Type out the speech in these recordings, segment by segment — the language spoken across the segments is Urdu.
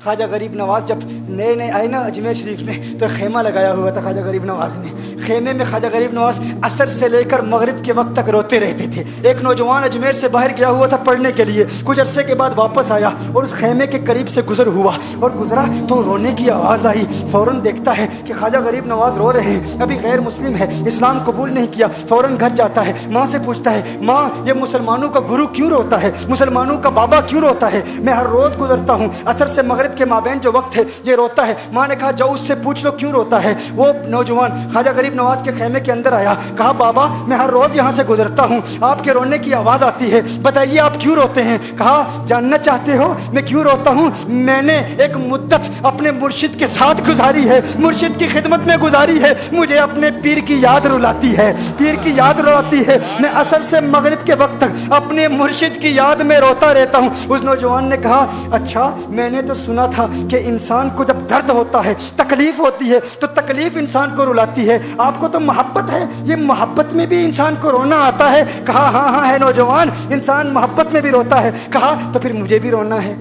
خواجہ غریب نواز جب نئے آئے نا اجمیر شریف میں تو خیمہ لگایا ہوا تھا خواجہ غریب نواز نے. خیمے میں خواجہ غریب نواز عصر سے لے کر مغرب کے وقت تک روتے رہتے تھے. ایک نوجوان اجمیر سے باہر گیا ہوا تھا پڑھنے کے لیے, کچھ عرصے کے بعد واپس آیا اور اس خیمے کے قریب سے گزر ہوا اور گزرا تو رونے کی آواز آئی. فوراً دیکھتا ہے کہ خواجہ غریب نواز رو رہے ہیں, ابھی غیر مسلم ہے, اسلام قبول نہیں کیا. فوراً گھر جاتا ہے, ماں سے پوچھتا ہے, ماں یہ مسلمانوں کا گرو کیوں روتا ہے, مسلمانوں کا بابا کیوں روتا ہے؟ میں ہر روز گزرتا ہوں, عصر سے مغرب کے مابین جو وقت ہے یہ روتا ہے. ماں نے کہا جاؤ اس سے پوچھ لو کیوں روتا ہے. وہ نوجوان خواجہ غریب نواز کے خیمے کے اندر آیا, کہا بابا میں ہر روز یہاں سے گزرتا ہوں, آپ کے رونے کی آواز آتی ہے, بتائیے آپ کیوں روتے ہیں؟ کہا جاننا چاہتے ہو میں کیوں روتا ہوں؟ میں نے ایک مدت اپنے مرشد کے ساتھ گزاری ہے, مرشد کی خدمت میں گزاری ہے, مجھے اپنے پیر کی یاد رلاتی ہے, پیر کی یاد رلاتی ہے. میں عصر سے مغرب کے وقت تک اپنے مرشد کی یاد میں روتا رہتا ہوں. اس نوجوان نے کہا اچھا میں نے تو سنا تھا کہ انسان کو جب درد ہوتا ہے, تکلیف ہوتی ہے تو تکلیف انسان کو رلاتی ہے, آپ کو تو محبت ہے, یہ محبت میں بھی انسان کو رونا آتا ہے؟ کہا ہاں ہاں ہے نوجوان, انسان محبت میں بھی روتا ہے. کہا تو پھر مجھے بھی رونا ہے,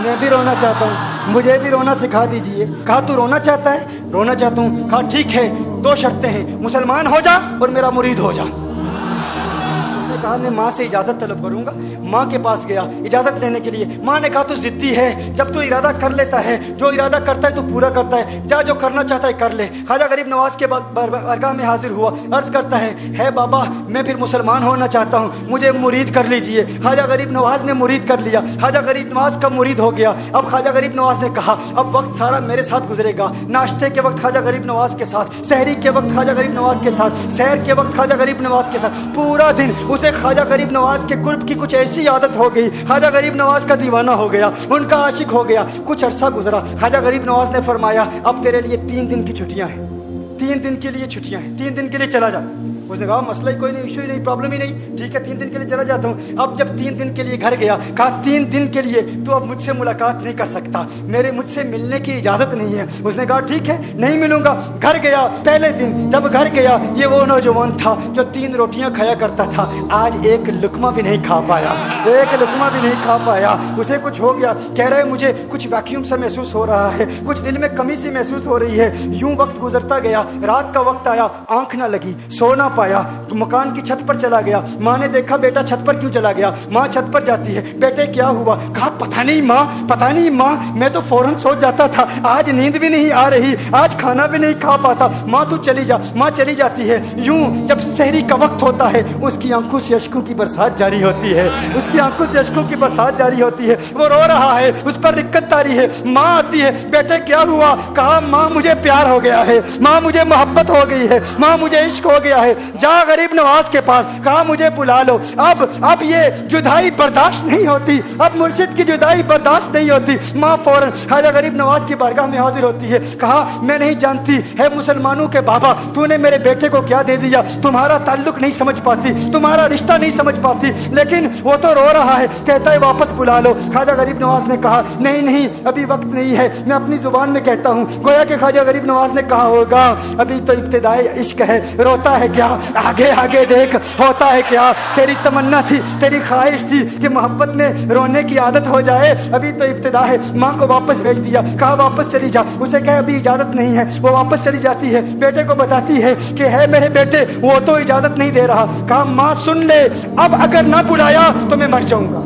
میں بھی رونا چاہتا ہوں, مجھے بھی رونا سکھا دیجئے. کہا تو رونا چاہتا ہے؟ رونا چاہتا ہوں. کہا ٹھیک ہے, دو شرطیں ہیں, مسلمان ہو جا اور میرا مرید ہو جا. کہا میں ماں سے اجازت طلب کروں گا. ماں کے پاس گیا اجازت لینے کے لیے. ماں نے کہا تو ضدی ہے, جب تو ارادہ کر لیتا ہے, جو ارادہ کرتا ہے تو پورا کرتا ہے, جا جو کرنا چاہتا ہے کر لے. خواجہ غریب نواز کے بارگاہ میں حاضر ہوا, عرض کرتا ہے بابا میں پھر مسلمان ہونا چاہتا ہوں, مجھے مرید کر لیجئے. خواجہ غریب نواز نے مرید کر لیا, خواجہ غریب نواز کا مرید ہو گیا. اب خواجہ غریب نواز نے کہا اب وقت سارا میرے ساتھ گزرے گا, ناشتے کے وقت خواجہ غریب نواز کے ساتھ, سحری کے وقت خواجہ غریب نواز کے ساتھ, سحر کے وقت خواجہ غریب نواز کے ساتھ, پورا دن اسے خواجہ غریب نواز کے قرب کی کچھ ایسی عادت ہو گئی, خواجہ غریب نواز کا دیوانہ ہو گیا, ان کا عاشق ہو گیا. کچھ عرصہ گزرا, خواجہ غریب نواز نے فرمایا اب تیرے لیے 3 دن کی چھٹیاں ہیں, 3 دن کے لیے چھٹیاں ہیں, 3 دن کے لیے چلا جا. اس نے کہا مسئلہ ہی کوئی نہیں, ایشو ہی نہیں, پرابلم ہی نہیں, ٹھیک ہے 3 دن کے لیے چلا جاتا ہوں. اب جب 3 دن کے لیے گھر گیا, کہا 3 دن کے لیے تو اب مجھ سے ملاقات نہیں کر سکتا, مجھ سے ملنے کی اجازت نہیں ہے. اس نے کہا ٹھیک ہے نہیں ملوں گا. گھر گیا, پہلے دن جب گھر گیا یہ وہ نوجوان تھا جو 3 روٹیاں کھایا کرتا تھا, آج ایک لقمہ بھی نہیں کھا پایا, ایک لقمہ بھی نہیں کھا پایا. اسے کچھ ہو گیا, کہہ رہے مجھے کچھ ویکیوم سا محسوس ہو رہا ہے, کچھ دل میں کمی سی محسوس ہو رہی ہے. یوں وقت گزرتا گیا, رات کا وقت آیا, آنکھ نہ لگی, سو نہ پایا, مکان کی چھت پر چلا گیا. ماں نے دیکھا بیٹا چھت پر کیوں چلا گیا؟ ماں چھت پر جاتی ہے, بیٹے کیا ہوا؟ کہا پتہ نہیں ماں میں تو فوراً سو جاتا تھا, آج نیند بھی نہیں آ رہی, آج کھانا بھی نہیں کھا پاتا. ماں تو چلی جا. ماں چلی جاتی ہے. یوں جب سحری کا وقت ہوتا ہے اس کی آنکھوں سے اشکوں کی برسات جاری ہوتی ہے, اس کی آنکھوں سے اشکوں کی برسات جاری ہوتی ہے. وہ رو رہا ہے, اس پر رکت تاری ہے. ماں آتی ہے, بیٹے کیا ہوا؟ کہا ماں مجھے پیار ہو گیا ہے, ماں مجھے محبت ہو گئی ہے, ماں مجھے عشق ہو گیا ہے. جا غریب نواز کے پاس, کہا مجھے بلا لو. اب یہ جدائی برداشت نہیں ہوتی, اب مرشد کی جدائی برداشت نہیں ہوتی. ماں فوراً خواجہ غریب نواز کی بارگاہ میں حاضر ہوتی ہے. کہا میں نہیں جانتی ہے مسلمانوں کے بابا, تو نے میرے بیٹے کو کیا دے دیا, تمہارا تعلق نہیں سمجھ پاتی, تمہارا رشتہ نہیں سمجھ پاتی, لیکن وہ تو رو رہا ہے, کہتا ہے واپس بلا لو. خواجہ غریب نواز نے کہا نہیں ابھی وقت نہیں ہے, میں اپنی زبان میں کہتا ہوں. گویا کہ خواجہ غریب نواز نے کہا ہوگا ابھی تو ابتدائی عشق ہے, روتا ہے کیا, آگے دیکھ ہوتا ہے کیا. تیری تمنا تھی, تیری خواہش تھی کہ محبت میں رونے کی عادت ہو جائے, ابھی تو ابتدا ہے. ماں کو واپس بھیج دیا, کہا واپس چلی جا. اسے کہا ابھی اجازت نہیں ہے, وہ واپس چلی جاتی ہے. بیٹے کو بتاتی ہے کہ ہے میرے بیٹے وہ تو اجازت نہیں دے رہا. کہا ماں سن لے, اب اگر نہ بلایا تو میں مر جاؤں گا,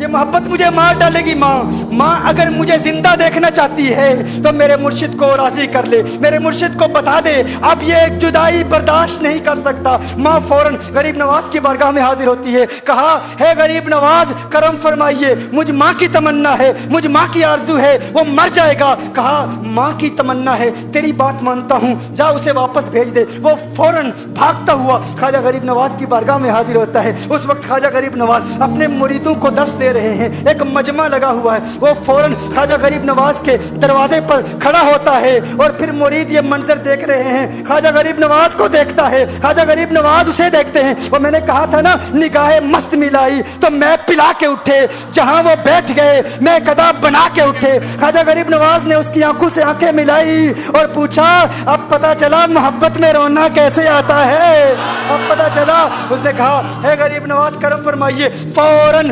یہ محبت مجھے مار ڈالے گی. ماں اگر مجھے زندہ دیکھنا چاہتی ہے تو میرے مرشد کو راضی کر لے, میرے مرشد کو بتا دے اب یہ جدائی برداشت نہیں کر سکتا. ماں فوراً غریب نواز کی بارگاہ میں حاضر ہوتی ہے. کہا ہے غریب نواز کرم فرمائیے, مجھ ماں کی تمنا ہے, مجھ ماں کی آرزو ہے, وہ مر جائے گا. کہا ماں کی تمنا ہے, تیری بات مانتا ہوں, جا اسے واپس بھیج دے. وہ فوراً بھاگتا ہوا خواجہ غریب نواز کی بارگاہ میں حاضر ہوتا ہے. اس وقت خواجہ غریب نواز اپنے مریدوں کو درس دے رہے ہیں, ایک مجمع لگا ہوا ہے. وہ فوراً خواجہ غریب نواز کے دروازے پر کھڑا ہوتا ہے اور پھر مرید یہ منظر دیکھ رہے ہیں. خواجہ غریب نواز کو دیکھتا ہے, خواجہ غریب نواز اسے دیکھتے ہیں. وہ میں نے کہا تھا نا نگاہ مست ملائی تو میں پلا کے اٹھے, جہاں وہ بیٹھ گئے میں قدا بنا کے اٹھے. خواجہ غریب نواز نے اس کی آنکھوں سے آنکھیں ملائی اور پوچھا اب پتا چلا محبت میں رونا کیسے آتا ہے, اب پتا چلا. اس نے کہا ہے غریب نواز کرم فرمائیے. فوراً